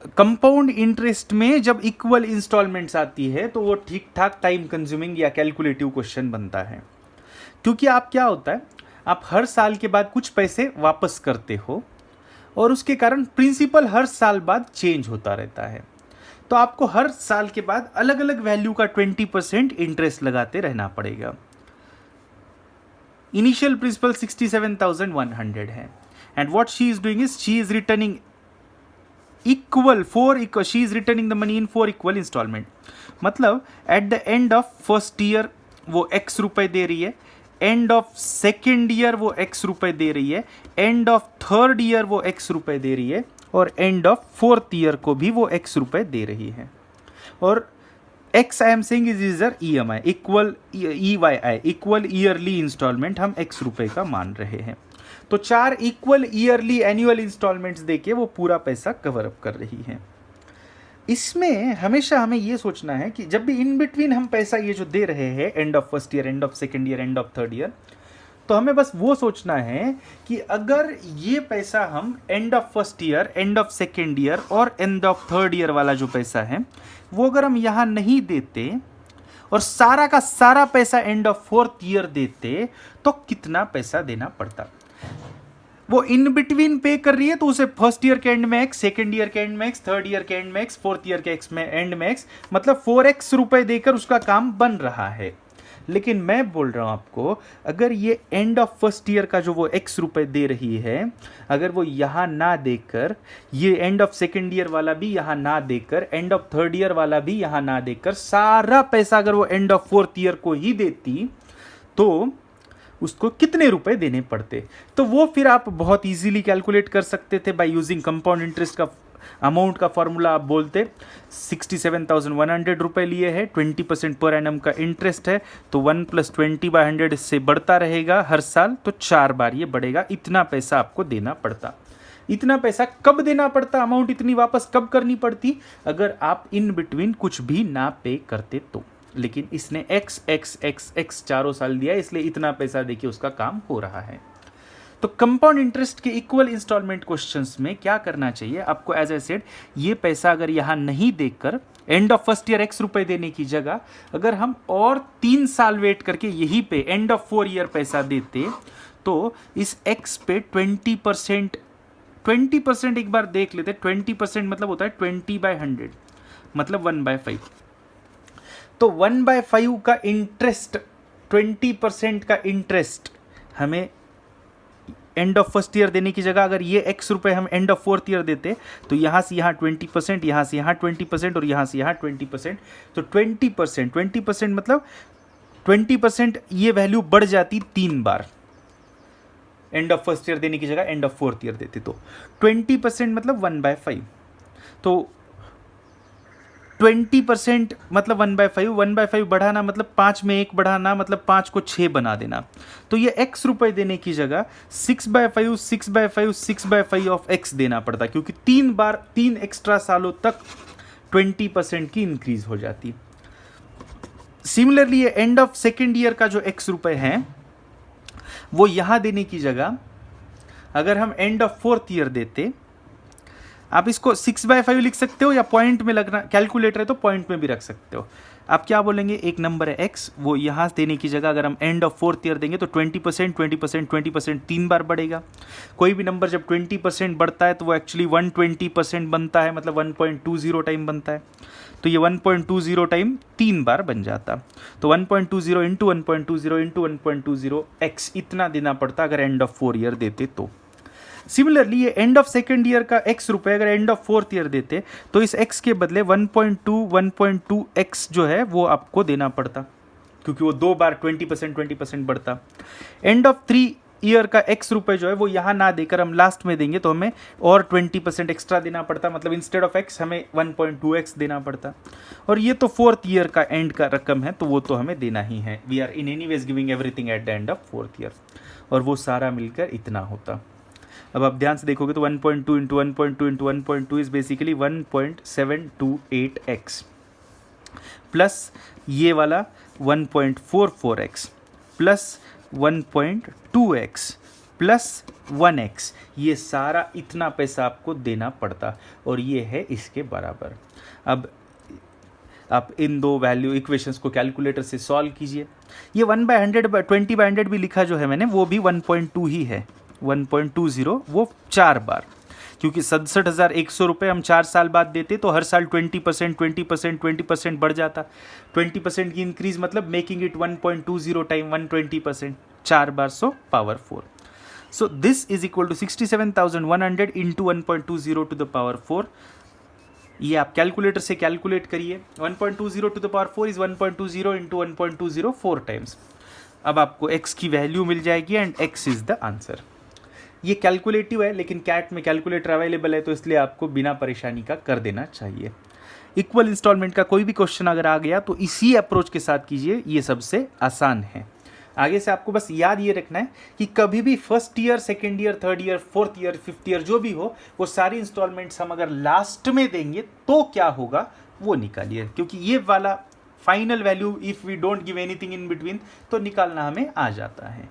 Compound interest में जब equal installments आती है तो वो ठीक ठाक टाइम कंज्यूमिंग या कैलकुलेटिव क्वेश्चन बनता है, क्योंकि आप क्या होता है, आप हर साल के बाद कुछ पैसे वापस करते हो और उसके कारण प्रिंसिपल हर साल बाद चेंज होता रहता है। तो आपको हर साल के बाद अलग अलग वैल्यू का 20% इंटरेस्ट लगाते रहना पड़ेगा। इनिशियल प्रिंसिपल 67,100 है and what she is doing is she is returning she is returning the money in 4 equal instalment. मतलब at the end of first year वो x रुपए दे रही है, एंड ऑफ सेकेंड ईयर वो x रुपए दे रही है, एंड ऑफ थर्ड ईयर वो x रुपए दे रही है, और एंड ऑफ फोर्थ ईयर को भी वो x रुपए दे रही है। और x I am saying is EMI equal EYI equal yearly installment हम x रुपए का मान रहे हैं। तो 4 इक्वल ईयरली एनुअल इंस्टॉलमेंट्स देके वो पूरा पैसा कवर अप कर रही है। इसमें हमेशा हमें ये सोचना है कि जब भी इन बिटवीन हम पैसा ये जो दे रहे हैं, and of first year, and of second year, and of third year, तो हमें बस वो सोचना है कि अगर ये पैसा हम and of first year, and of second year और एंड ऑफ थर्ड ईयर वाला जो पैसा है वो अगर हम यहाँ नहीं देते और सारा का सारा पैसा एंड ऑफ फोर्थ ईयर देते तो कितना पैसा देना पड़ता। वो इन बिटवीन पे कर रही है तो उसे फर्स्ट ईयर के एंड में x, सेकेंड ईयर के एंड में x, थर्ड ईयर के एंड में x, फोर्थ ईयर के एंड में x, मतलब 4x रुपए देकर उसका काम बन रहा है। लेकिन मैं बोल रहा हूं आपको, अगर ये एंड ऑफ फर्स्ट ईयर का जो वो x रुपए दे रही है, अगर वो यहां ना देकर, ये एंड ऑफ सेकेंड ईयर वाला भी यहां ना देकर, एंड ऑफ थर्ड ईयर वाला भी यहां ना देकर, सारा पैसा अगर वो एंड ऑफ फोर्थ ईयर को ही देती तो उसको कितने रुपए देने पड़ते। तो वो फिर आप बहुत इजीली कैलकुलेट कर सकते थे बाय यूजिंग कंपाउंड इंटरेस्ट का अमाउंट का फॉर्मूला। आप बोलते 67,100 रुपए लिए है, 20% पर एनम का इंटरेस्ट है, तो 1 + 20/100 इससे बढ़ता रहेगा हर साल, तो 4 बार ये बढ़ेगा। इतना पैसा आपको देना पड़ता। इतना पैसा कब देना पड़ता, अमाउंट इतनी वापस कब करनी पड़ती, अगर आप इन बिटवीन कुछ भी ना पे करते तो। लेकिन इसने x चारों साल दिया, इसलिए इतना पैसा देके उसका काम हो रहा है। तो कंपाउंड इंटरेस्ट के इक्वल इंस्टॉलमेंट क्वेश्चंस में क्या करना चाहिए आपको, एज आई सेड, ये पैसा अगर यहां नहीं देकर and of first year x रुपए देने की जगह अगर हम और 3 साल वेट करके यही पे एंड ऑफ 4 ईयर पैसा देते तो इस x पे 20% एक बार देख लेते। 20% मतलब होता है 20/100, मतलब 1/5। तो 1/5 का इंटरेस्ट, 20% का इंटरेस्ट हमें एंड ऑफ फर्स्ट ईयर देने की जगह अगर ये x रुपए हम एंड ऑफ फोर्थ ईयर देते तो यहाँ से यहाँ 20%, यहाँ से यहाँ 20% और यहाँ से यहाँ 20%। तो 20% मतलब 20% ये वैल्यू बढ़ जाती 3 बार। एंड ऑफ फर्स्ट ईयर देने की जगह एंड ऑफ फोर्थ ईयर देते तो 20% मतलब 1/5। तो 20% मतलब 1/5, 1/5 बढ़ाना मतलब 5 में 1 बढ़ाना, मतलब 5 को 6 बना देना। तो ये x रुपए देने की जगह 6/5, 6/5, 6/5 ऑफ x देना पड़ता, क्योंकि 3 बार 3 एक्स्ट्रा सालों तक 20% की इंक्रीज हो जाती। सिमिलरली ये एंड ऑफ सेकेंड ईयर का जो x रुपए है वो यहां देने की जगह अगर हम एंड ऑफ फोर्थ ईयर देते, आप इसको 6/5 लिख सकते हो या पॉइंट में लगना कैलकुलेटर है तो पॉइंट में भी रख सकते हो। आप क्या बोलेंगे, एक नंबर है x, वो यहाँ देने की जगह अगर हम एंड ऑफ फोर्थ ईयर देंगे तो 20%, 20%, 20% 3 बार बढ़ेगा। कोई भी नंबर जब 20% बढ़ता है तो वो एक्चुअली 120% बनता है, मतलब 1.20 टाइम बनता है। तो ये 1.20 टाइम 3 बार बन जाता। तो 1.20 इंटू 1.20 इंटू 1.20 x इतना देना पड़ता अगर एंड ऑफ 4 ईयर देते तो। सिमिलरली ये एंड ऑफ सेकेंड ईयर का x रुपए अगर एंड ऑफ फोर्थ ईयर देते तो इस x के बदले 1.2x जो है वो आपको देना पड़ता, क्योंकि वो 2 बार 20% बढ़ता। एंड ऑफ 3 ईयर का x रुपए जो है वो यहाँ ना देकर हम लास्ट में देंगे तो हमें और 20% एक्स्ट्रा देना पड़ता, मतलब इंस्टेड ऑफ x हमें 1.2x देना पड़ता। और ये तो फोर्थ ईयर का एंड का रकम है तो वो तो हमें देना ही है। We are in any ways giving everything at the end of fourth year, और वो सारा मिलकर इतना होता। अब आप ध्यान से देखोगे तो 1.2 into 1.2 into 1.2 is basically 1.728x plus ये वाला 1.44x plus 1.2x plus 1x, ये सारा इतना पैसा आपको देना पड़ता और ये है इसके बराबर। अब आप इन दो वैल्यू इक्वेशंस को कैलकुलेटर से सॉल्व कीजिए। ये 1/100 20/100 भी लिखा जो है मैंने, वो भी 1.2 ही है, 1.20, वो 4 बार, क्योंकि 67,100 रुपये हम 4 साल बाद देते तो हर साल 20% 20% 20% बढ़ जाता। 20% की इंक्रीज मतलब मेकिंग इट 1.20 टाइम 120%, 4 बार, so power 4। So this is equal to 67,100 into 1.20 to the power 4। ये आप कैलकुलेटर से कैलकुलेट करिए। 1.20 to the power 4 is 1.20 into 1.20 4 times. अब आपको x की वैल्यू मिल जाएगी and x is the answer. ये कैलकुलेटिव है, लेकिन कैट में कैलकुलेटर अवेलेबल है, तो इसलिए आपको बिना परेशानी का कर देना चाहिए। इक्वल इंस्टॉलमेंट का कोई भी क्वेश्चन अगर आ गया तो इसी अप्रोच के साथ कीजिए, ये सबसे आसान है। आगे से आपको बस याद ये रखना है कि कभी भी first year, second year, third year, fourth year, fifth year जो भी हो, वो सारी इंस्टॉलमेंट्स हम अगर लास्ट में देंगे तो क्या होगा वो निकालिए, क्योंकि ये वाला final value if we don't give anything in between तो निकालना हमें आ जाता है।